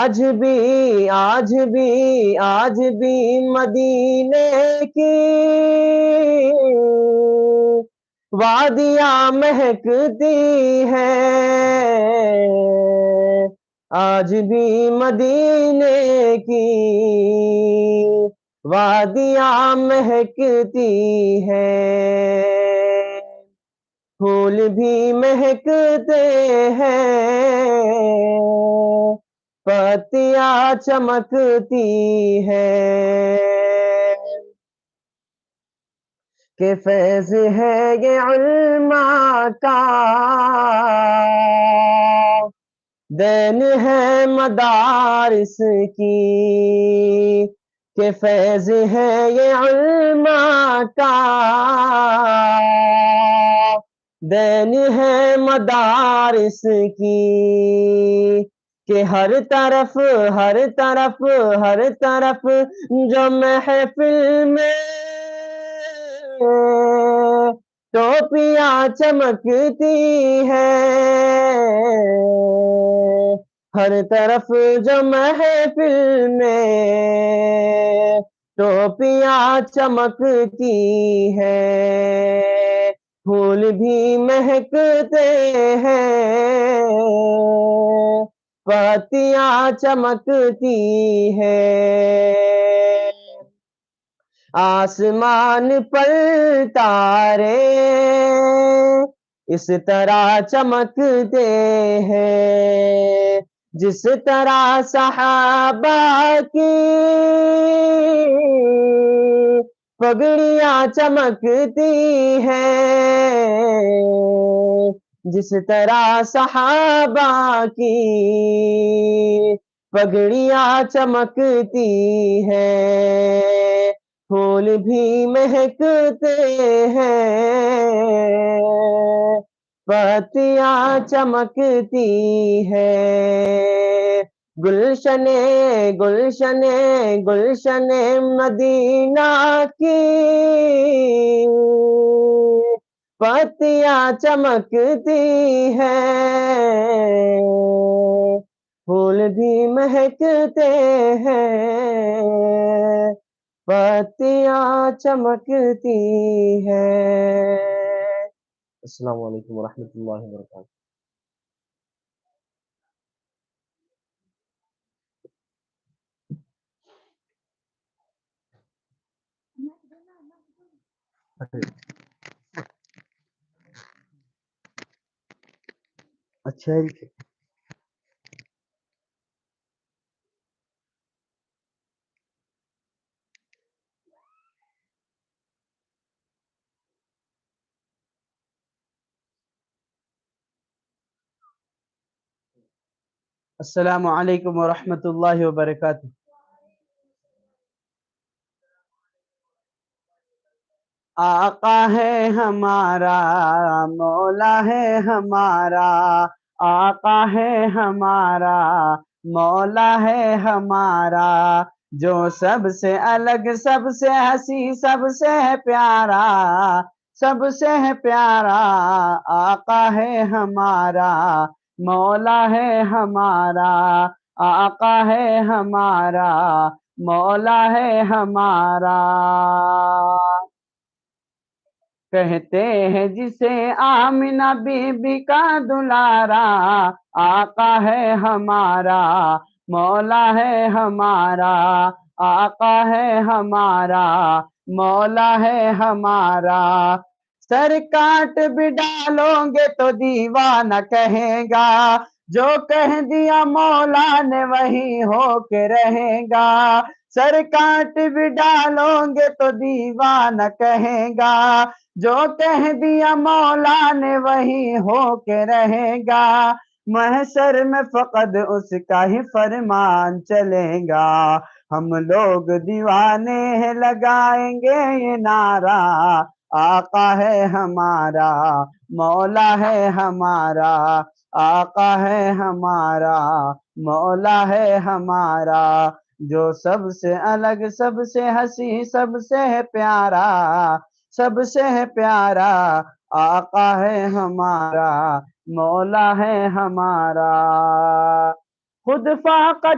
آج بھی مدینے کی وادیاں مہکتی ہیں، آج بھی مدینے کی وادیاں مہکتی ہیں، پھول بھی مہکتے ہیں، پتیاں چمکتی ہیں، کہ فیض ہے یہ علماء کا، دین ہے مدارس کی، کہ فیض ہے یہ علماء کا، دین ہے مدارس کی، کہ ہر طرف جو محفل میں ٹوپیاں چمکتی ہیں، ہر طرف جو محفل میں ٹوپیاں چمکتی ہیں، پھول بھی مہکتے ہیں، پتیاں چمکتی ہیں، آسمان پر تارے اس طرح چمکتے ہیں، جس طرح صحابہ کی پگڑیاں چمکتی ہیں، جس طرح صحابہ کی پگڑیاں چمکتی ہیں، پھول بھی مہکتے ہیں، پتیاں چمکتی ہیں، گلشن مدینہ کی پتیاں چمکتی ہیں، پھول بھی مہکتے ہیں، پتیاں چمکتی ہیں۔ السلام علیکم ورحمۃ اللہ وبرکاتہ۔ اچھا السلام علیکم ورحمۃ اللہ وبرکاتہ۔ آقا ہے ہمارا، مولا ہے ہمارا، آقا ہے ہمارا، مولا ہے ہمارا، جو سب سے الگ، سب سے ہنسی، سب سے پیارا، سب سے پیارا، آقا ہے ہمارا، مولا ہے ہمارا، آقا ہے ہمارا، مولا ہے ہمارا، کہتے ہیں جسے آمنہ بی بی کا دلارا، آقا ہے ہمارا، مولا ہے ہمارا، آقا ہے ہمارا، مولا ہے ہمارا، سر کاٹ بھی ڈالو گے تو دیوانہ کہے گا، جو کہہ دیا مولا نے وہی ہو کے رہے گا، سر کاٹ بھی ڈالو گے تو دیوانہ کہے گا، جو کہہ دیا مولا نے وہی ہو کے رہے گا، محشر میں فقط اس کا ہی فرمان چلے گا، ہم لوگ دیوانے ہیں لگائیں گے یہ نعرہ، آقا ہے ہمارا، مولا ہے ہمارا، آقا ہے ہمارا، مولا ہے ہمارا، جو سب سے الگ، سب سے ہنسی، سب سے پیارا، سب سے پیارا، آقا ہے ہمارا، مولا ہے ہمارا، خود فاقہ